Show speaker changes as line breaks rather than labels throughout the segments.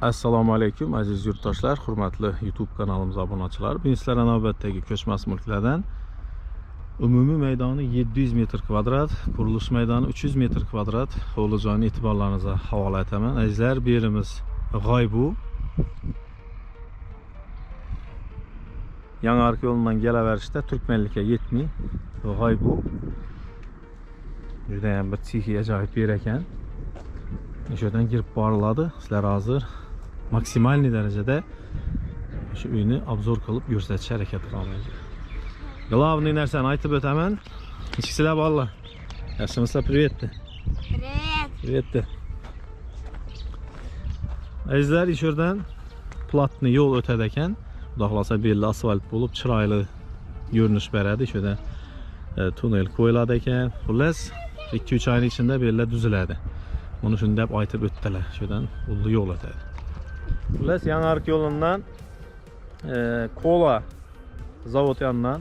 Assalomu alaykum aziz yurtdoshlar, hurmatli YouTube kanalimiz obunachilar. Bu sizlarga navbatdagi ko'chmas mulklardan umumiy maydoni 700 metr kvadrat, qurilish maydoni 300 metr kvadrat hovli-joyni e'tiborlaringizga havola etaman. Azizlar, bu yerimiz G'oybu. Yangi yo'ldan kelaverishda Turkmenlikka yetmay G'oybu. Juda ham bir psixi ajoyib yer ekan. O'shadan kirib boriladi. Sizlar hozir maksimal derecede şu uyni obzor qilib ko'rsatish harakat qilamiz. Главный narsani aytib o'taman. Ichkilar bolalar. Yaxshimisizlar? Привет.
Привет.
Привет. Azizlar, ishurdan platni yo'l o'tadi ekan. Xudo xolasa belli asfalt bo'lib chiroyli ko'rinish beradi. Shunda tunnel qo'yiladi ekan. Xullas 2-3 oyning ichida belli tuziladi. Bunu shunday deb aytib o'tdilar. Shundan ulli yo'l o'tadi. Xullas, Yangi yo'lidan Kola zavod yanından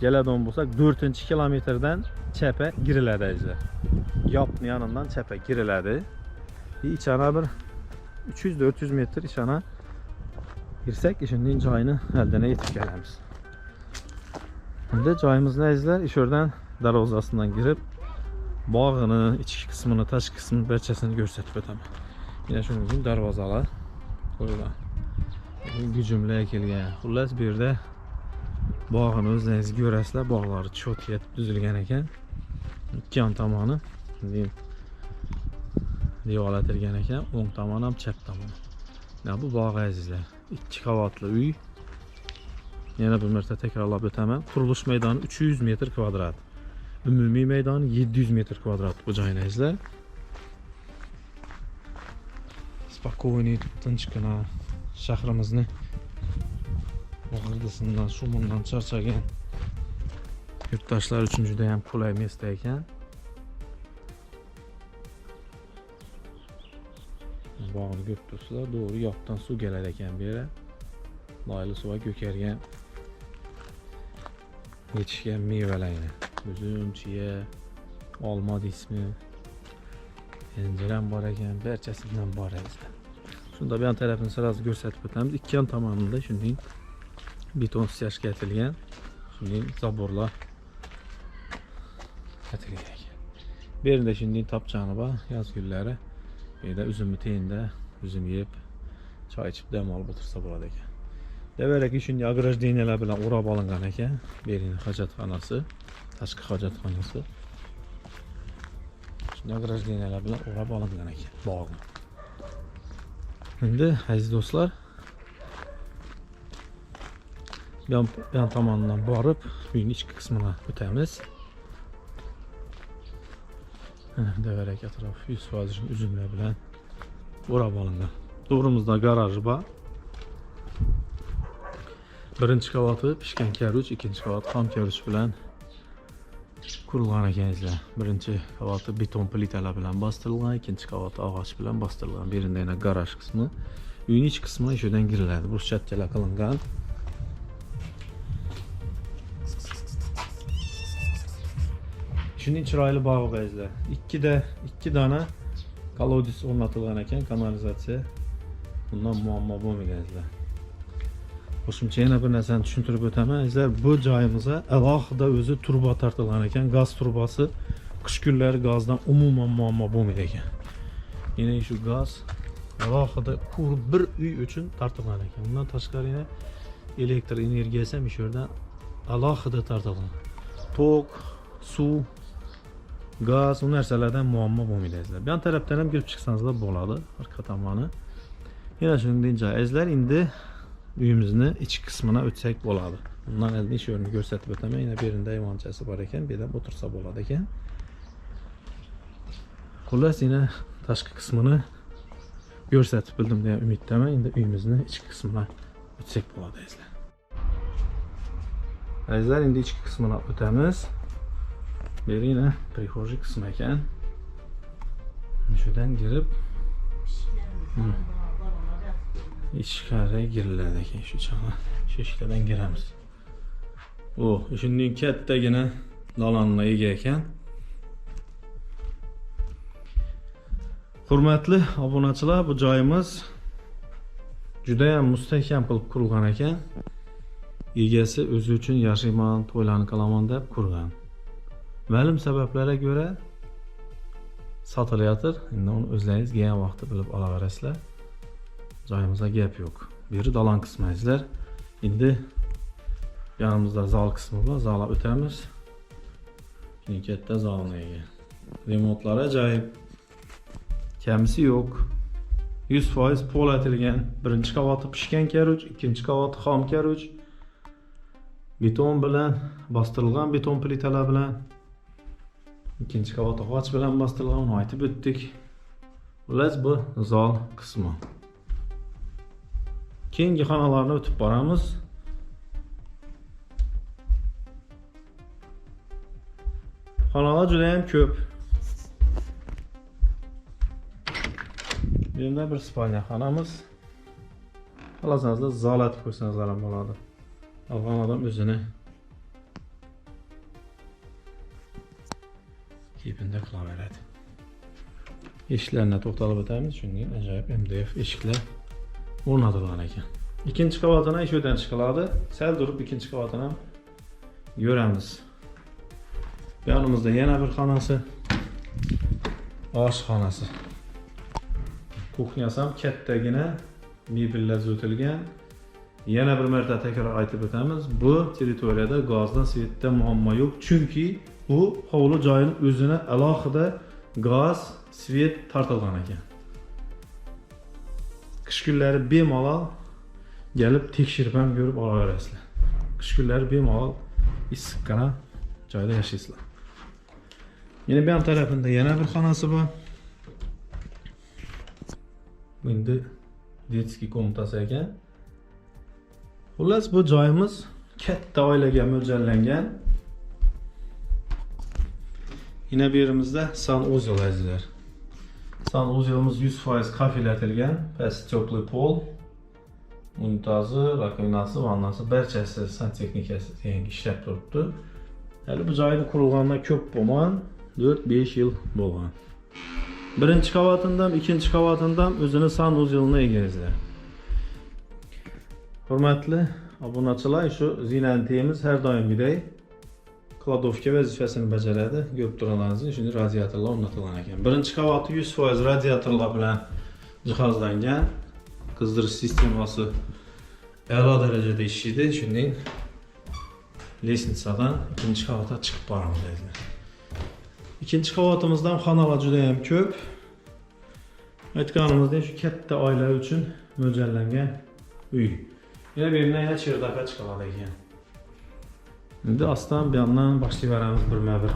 keladigan bo'lsak 4-kilometrdan chapga giriladi azizlar. Yapni yanından chapga giriladi. İçana bir 300-400 metr içana girsek ishning joyini eldan yetib kelamiz. Endi joyimizni azizlar ishordan darvozasidan girib bog'ini, ichki qismini, tashqi qismini barchasini ko'rsatib o'taman. Yana shuningdek darvozalar qo'yilgan. Hujumlar kelgan. Xullas bu yerda bog'ini o'zingiz ko'rasizlar, bog'lari cho't yetib tuzilgan ekan. Ikki yon tomoni devorlatilgan ekan, o'ng tomon ham chap tomon. Mana bu bog' azizlar. 2 qavatli uy. Yana bir marta takrorlab o'taman. Qurilish maydoni 300 metr kvadrat. Umumiy maydoni 700 metr kvadrat bu joyni azizlar. Spokojniy, tinchgina shahrimizni g'irdisidan, shumundan charchagan yurtdoshlar uchun juda ham qulay masda ekan. Bog'ni ko'rib turibsizlar, to'g'ri yoqdan suv kelar ekan bu yerga. Loyli suv ko'kargan, yetishgan mevalarni. Uzum, chiya, olma deysizmi? Incir ham bor ekan, barchasidan bor azizlar. Shunda bu yon tarafini sirasi ko'rsatib o'tamiz. Ikki yon tomonida shunday beton styajka etilgan, shunday zaborlar etilgan ekan. Bu yerda shunday topchani bor, yoz kunlari bu yerda uzumni teyinda uzum yeb, choy ichib dam olib o'tirsa bo'ladi ekan. Deveraki shunday ограждениялар bilan o'rab olingan ekan. Bu yerning hojatxonasi, tashqi hojatxonasi. Shunday ограждениялар bilan o'rab olingan ekan bog'ni. Endi aziz do'stlar, yan tomonidan borib, uyning ichki qismini o'tamiz. Devarak atrof 100% uzumlar bilan o'rab olingan. To'g'rimizda garaj bor. Birinchi qavati pishgan karuch, ikkinchi qavati xom karuch bilan qurilgan ekanlar. Birinchi qavati beton plitalar bilan bostirilgan, ikkinchi qavati og'och bilan bostirilgan. Bu yerda yana garaj qismi, uyning ichki qismi shudan giriladi. Bruschatkalar qilingan. Shuning chiroyli bog'i bazlar. 2 dona kolodis o'rnatilgan ekan, kanalizatsiya. Bundan muammo bo'lmagan azizlar. Qo'shimcha yana bir narsani tushuntirib o'taman. Azizlar, bu joyimizga alohida o'zi turba tortilgan ekan, gaz turbasi. Qish kunlari gazdan umuman muammo bo'lmaydi ekan. Yana shu gaz alohida bir uy uchun tortilgan ekan. Bundan tashqari yana elektr energiyasi ham shu yerdan alohida tortilgan. Tok, suv, gaz, u narsalardan muammo bo'lmaydi azizlar. Bu tarafdan ham kirib chiqsangizlar bo'ladi, orqa tomoni. Yana shunday joy azizlar, endi uyimizni ichki qismini o'tsak bo'ladi. Bundan endi shu yerni ko'rsatib o'taman. Yana bu yerda ayvonchasi bor ekan, bu yerda o'tirsa bo'ladi ekan. Xullas, yana tashqi qismini ko'rsatib bildim degan umiddaman. Endi uyimizni ichki qismini o'tsak bo'ladi azizlar. Azizlar, endi ichki qismini o'tamiz. Bu yerda prixojiy qismi ekan. Shundan girib ichkariga giriladi ekan, shu chana eshiklardan giramiz. Shunday kattagina dolonga ega ekan. Hurmatli obunachilar, bu joyimiz juda ham mustahkam qilib qurilgan ekan. Egasi o'zi uchun yashayman, to'ylarni qilaman deb qurgan. Ma'lum sabablarga ko'ra sotilayotir. Endi uni o'zlaringiz kelgan vaqtda bilib olaverasizlar. Joyimizda gap yo'q. Bu yeri dalon qismaysizlar. Endi yanımızda zal kısmı var. Zala o'tamiz. Şimdi katta zalga ega. Remontlar ajoyib. Kamisi yo'q. 100% pol etilgan. Birinchi qavati pishgan karuj, ikkinchi qavati xom karuj. Beton bilan bostirilgan beton plitalar bilan. İkinci qavat g'och bilan bostirilgan, uni aytib o'tdik. Xullas bu zal qismi. Keyingi xonalarni o'tib boramiz. Xonalar juda ham ko'p. Bu yerda bir spalnya xonamiz. Xohlasangiz zal etib qo'ysangiz ham bo'ladi. Algan odam o'zini keypinda qilaveradi. Eshiklarga to'xtalib o'tamiz, chunki ajoyib MDF eshiklar o'rnatilgan ekan. Ikkinchi qavatini shu yerdan chiqiladi. Sal turib ikkinchi qavatini ham ko'ramiz. Yanımızda yana bir xonasi, oshxonasi. Kuxnyasi ham kattagina mebellar o'tilgan. Yana bir marta tekrar aytib o'tamiz, bu territoriyada gazdan, svetdan muammo yo'q, chunki bu hovli joyini o'zini alohida gaz, svet tartilgan ekan. Qish kunlari bemalol kelib tekshirib ham ko'rib olaverasizlar. Qish kunlari bemalol issiqqina joyda yashaysizlar. Yine bir tarafında yana bir xonasi bor. Endi detskiy komnatasi ekan. Xullas bu joyimiz katta oilaga mo'ljallangan. Yine bir yerimizde sanuzel azizlar. Sanuzelimiz 100% kafilatilgan, past to'pli pol, unitazi, rakovinasi, vannasi barchasi santexnikasi yangi ishlab turibdi. Hali bu joyda qurilganidan ko'p bo'lgan. 4-5 yıl bo'lgan. Birinchi qavatindan, ikkinchi qavatindan o'zini sanuzelni egizlar. Hurmatli obunachilar, shu zinantiyamiz har doimgidek kladovka vazifasini bajaradi. Ko'rib turganingizdek, shunday radiatorlar o'rnatilgan ekan. Birinchi qavati 100% radiatorlar bilan jihozlangan. Qizdirish sistemasi a'lo darajada ishlaydi. Shunday lesnitsadan ikkinchi qavatga chiqib boramiz deydilar. İkinci qavatimizdan xonalar juda ham ko'p. Aytganimizdek, shu katta oila uchun mo'ljallangan uy. Yana bu yerdan yana cherdaka chiqadi ekan. Endi astan bu yandan boshlayveramiz birma-bir.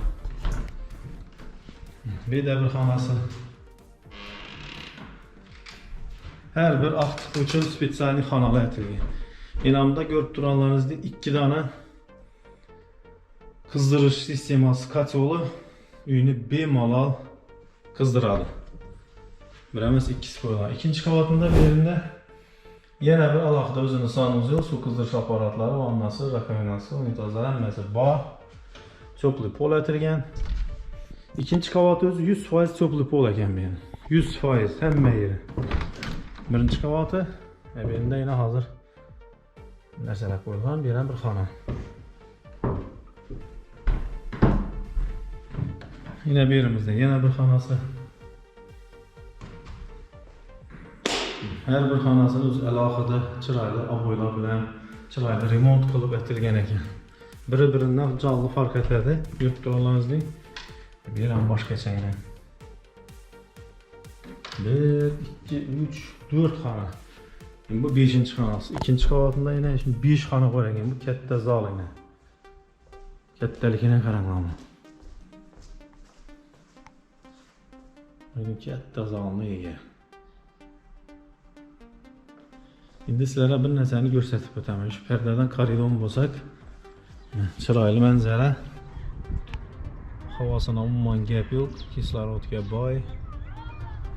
Bu yerda bir xonasi. Har bir aktif uchun spetsialniy xonalar aytilgan. Enamda ko'rib turganlaringizdek 2 dona qizdirish sistemasi katyoli uyni bemalol qizdiradi. Bir emas ikkisi qo'yilgan. Ikkinchi qavatında bir yerinde yana bir alohida o'zini sanuzel, suv qizdirish apparatlari, vannasi, rakovinasi, unitazlar hammasi bor. To'pli pol etilgan. İkinci qavat o'zi 100% to'pli pol ekan bu yerda. 100% hamma yeri. Birinchi qavati, bu yerda yana hozir narsalar qo'yilgan, bu ham bir xona. Yine bir yerimizde yana bir xonasi. Her bir xonasini o'z alohida chiroyli ob'o'ylar bilan chiroyli remont qilib etilgan ekan. Biri-biridan jonli farq etadi. Ko'rib turganingizdek, bu yer ham boshqacha yana. 1, 2, 3, 4 xona. Bu 5-xonasi. Ikkinchi qavatida yana 5 xona bor ekan. Bu katta zal yana. Kattaligini qaranglar. Katta zalni ega. Endi sizlarga bir narsani ko'rsatib o'taman. Shu perdadan koridor bo'lsak, chiroyli manzara. Havosini umuman gap yo'q, kislorodga boy.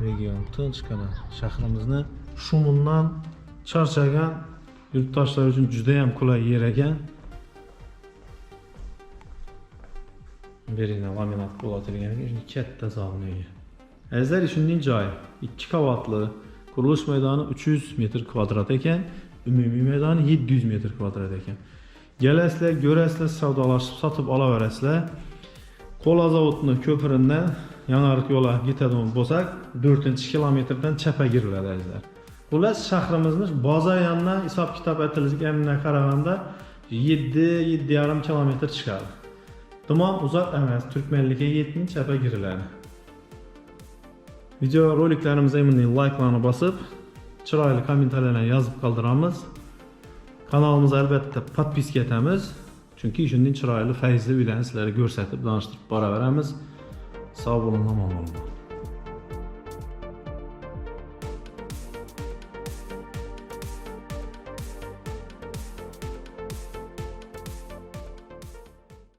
Region tinchgina. Shahrimizni shumundan charchagan yurtdoshlar uchun juda ham qulay yer ekan. Berina laminat bo'latilgan ekan, katta zalni ega. Azizlar, shunday joy, 2 qavatli, Quruluş meydanı 300 metr kvadrat ekan, ümumi meydanı 700 metr kvadrat ekan. Gələsizlər, görəsizlər, savdalaşıb satıb ala verəsizlər. Kola zavodunun köpründən yanarıq yola getadigan bolsaq, 4-cü kilometrdən çəpə girirlər əzizlər. Xullas şəhrimizin bazar yanına hesab kitab etilizik əminə qaraganda 7-7,5 kilometr çıxar. Tamam uzaq əməz, Türkmenlikə 7 çəpə girirlər. Video roliklərimizə əminlik like'larını basıb, çıraylı kommentarlarla yazıb qaldıramız. Kanalımıza əlbəttə podpisk etəmiz. Çünki işinin çıraylı, fəizli videonu sizlərə göstərib, danışdırıb bara verəmiz. Sağ olun, aman olun.